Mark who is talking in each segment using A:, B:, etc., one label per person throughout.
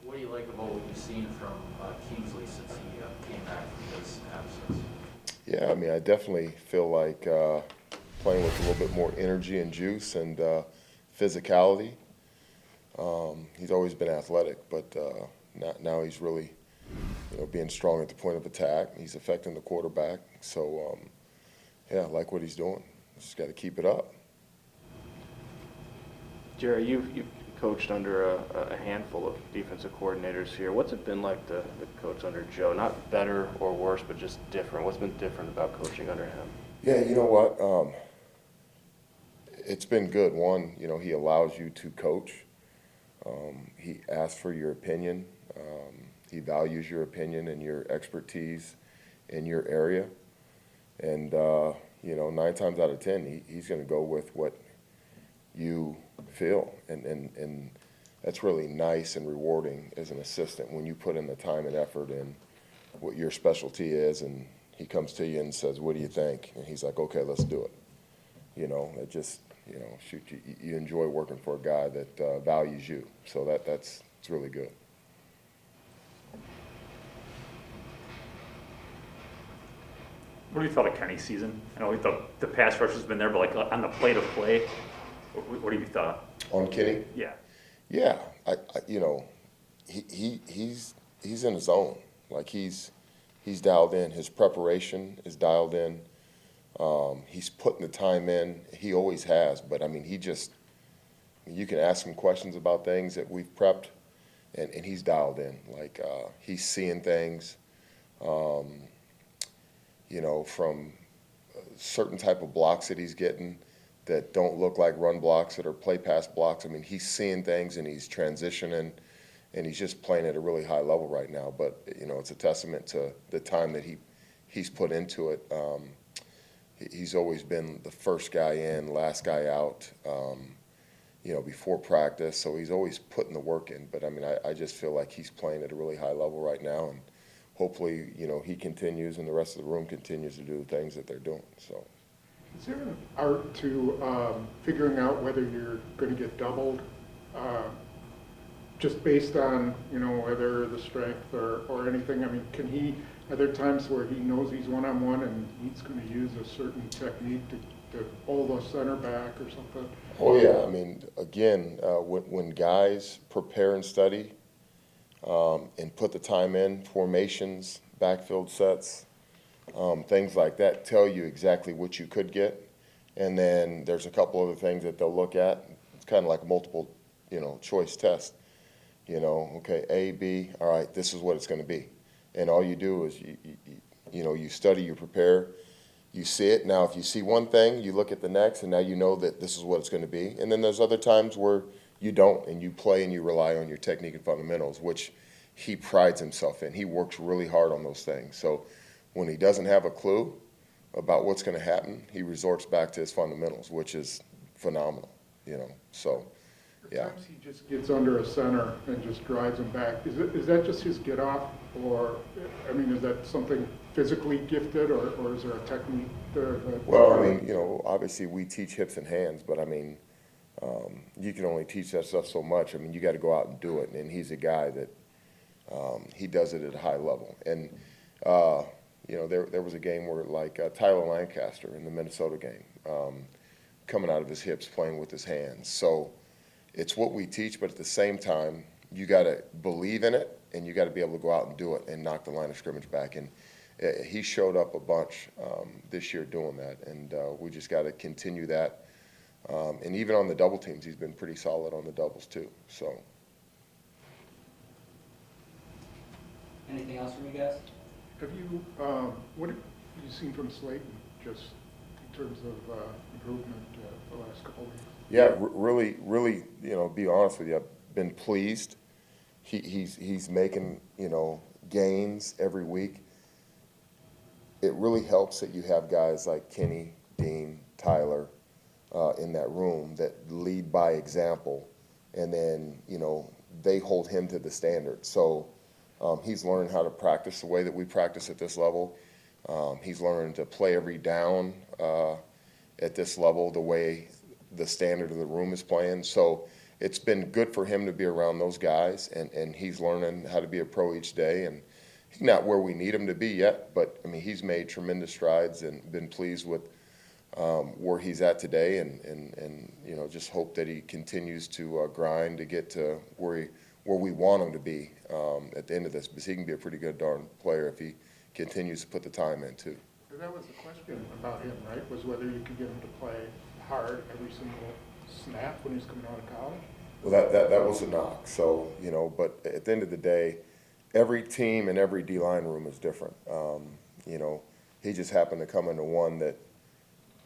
A: what do you like about what you've seen from Kingsley since he came back from his absence?
B: Yeah, I mean, I definitely feel like playing with a little bit more energy and juice and physicality. He's always been athletic, but now he's really, being strong at the point of attack. He's affecting the quarterback. So, yeah, I like what he's doing. Just got to keep it up.
C: Jerry, you've coached under a handful of defensive coordinators here. What's it been like to coach under Joe? Not better or worse, but just different. What's been different about coaching under him?
B: Yeah, you know what? It's been good. One, he allows you to coach. He asks for your opinion. He values your opinion and your expertise in your area. And, 9 times out of 10, he's going to go with what you feel. And that's really nice and rewarding as an assistant when you put in the time and effort in what your specialty is. And he comes to you and says, "What do you think?" And he's like, "Okay, let's do it." It just, shoot, you enjoy working for a guy that values you. So it's really good.
D: What have you thought of Kenny's season? I know the pass rush has been there, but like on the plate of play, what have you thought?
B: On Kenny?
D: Yeah.
B: Yeah, he's in his zone. Like he's dialed in. His preparation is dialed in. He's putting the time in. He always has. But I mean, you can ask him questions about things that we've prepped, and he's dialed in. Like he's seeing things. From certain type of blocks that he's getting that don't look like run blocks, that are play pass blocks. I mean, he's seeing things and he's transitioning, and he's just playing at a really high level right now. But, it's a testament to the time that he's put into it. He's always been the first guy in, last guy out, before practice. So he's always putting the work in. But, I mean, I just feel like he's playing at a really high level right now. And hopefully, he continues and the rest of the room continues to do the things that they're doing. So,
E: is there an art to figuring out whether you're going to get doubled, just based on whether the strength or anything? I mean, are there times where he knows he's one-on-one and he's going to use a certain technique to pull the center back or something?
B: oh yeah, I mean, again, when guys prepare and study. And put the time in, formations, backfield sets, things like that tell you exactly what you could get. And then there's a couple other things that they'll look at. It's kind of like a multiple, choice test. Okay, A, B, all right, this is what it's going to be. And all you do is, you study, you prepare, you see it. Now, if you see one thing, you look at the next, and now you know that this is what it's going to be. And then there's other times where you don't, and you play and you rely on your technique and fundamentals, which he prides himself in. He works really hard on those things. So when he doesn't have a clue about what's going to happen, he resorts back to his fundamentals, which is phenomenal, So, yeah.
E: At times he just gets under a center and just drives him back. Is that just his get off, or I mean, is that something physically gifted, or is there a technique there?
B: Well, I mean, obviously we teach hips and hands, but I mean, you can only teach that stuff so much. I mean, you got to go out and do it. And he's a guy that he does it at a high level. And there was a game where Tyler Lancaster in the Minnesota game, coming out of his hips, playing with his hands. So it's what we teach, but at the same time, you got to believe in it, and you got to be able to go out and do it and knock the line of scrimmage back. And he showed up a bunch this year doing that, and we just got to continue that. And even on the double teams, he's been pretty solid on the doubles too. So.
F: Anything else from you guys?
E: What have you seen from Slayton, just in terms of improvement the last couple of weeks?
B: Yeah, really, be honest with you, I've been pleased. He's making, gains every week. It really helps that you have guys like Kenny, Dean, Tyler in that room that lead by example, and then, they hold him to the standard. So he's learned how to practice the way that we practice at this level. He's learned to play every down at this level the way the standard of the room is playing. So it's been good for him to be around those guys, and he's learning how to be a pro each day. And he's not where we need him to be yet, but I mean, he's made tremendous strides and been pleased with where he's at today, and you know, just hope that he continues to grind to get to where we want him to be at the end of this, because he can be a pretty good darn player if he continues to put the time in too.
E: That was the question about him, right, was whether you could get him to play hard every single snap when he's coming out of college?
B: Well, that was a knock. So, you know, but at the end of the day, every team and every D-line room is different. You know, he just happened to come into one that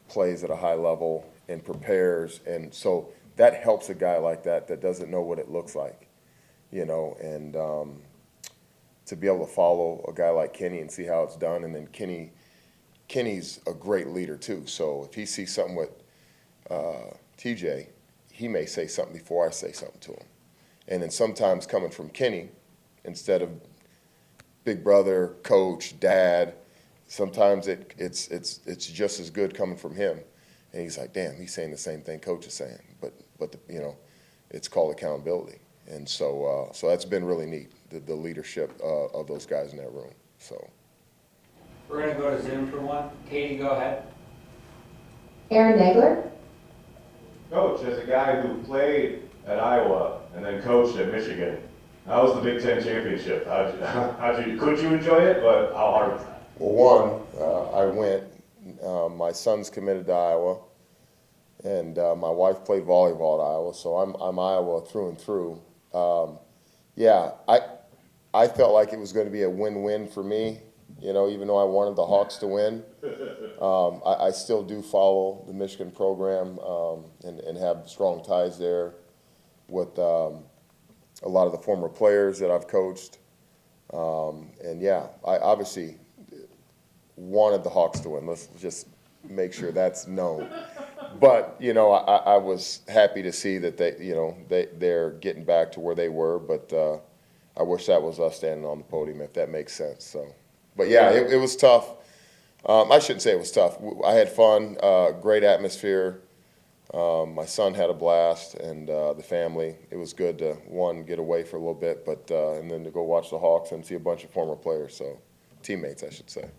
B: plays at a high level and prepares, and so that helps a guy like that doesn't know what it looks like, you know, and to be able to follow a guy like Kenny and see how it's done, and then Kenny's a great leader too. So if he sees something with TJ, he may say something before I say something to him. And then sometimes coming from Kenny, instead of big brother, coach, dad, sometimes it's just as good coming from him. And he's like, damn, he's saying the same thing coach is saying. But you know, it's called accountability. And so that's been really neat, the leadership of those guys in that room. So
F: We're going to go to Zoom for one. Katie, go ahead.
G: Aaron Nagler.
H: Coach, as a guy who played at Iowa and then coached at Michigan, how was the Big Ten championship? Could you enjoy it? But how hard was that?
B: Well, I went. My son's committed to Iowa, and my wife played volleyball at Iowa, so I'm Iowa through and through. Yeah, I felt like it was going to be a win-win for me. You know, even though I wanted the Hawks to win, I still do follow the Michigan program and have strong ties there with a lot of the former players that I've coached. And yeah, I obviously wanted the Hawks to win. Let's just make sure that's known. But you know, I was happy to see that they're getting back to where they were. But I wish that was us standing on the podium, if that makes sense. So. But yeah, it was tough. I shouldn't say it was tough. I had fun, great atmosphere. My son had a blast, and the family. It was good to, one, get away for a little bit, but and then to go watch the Hawks and see a bunch of former players, so teammates, I should say.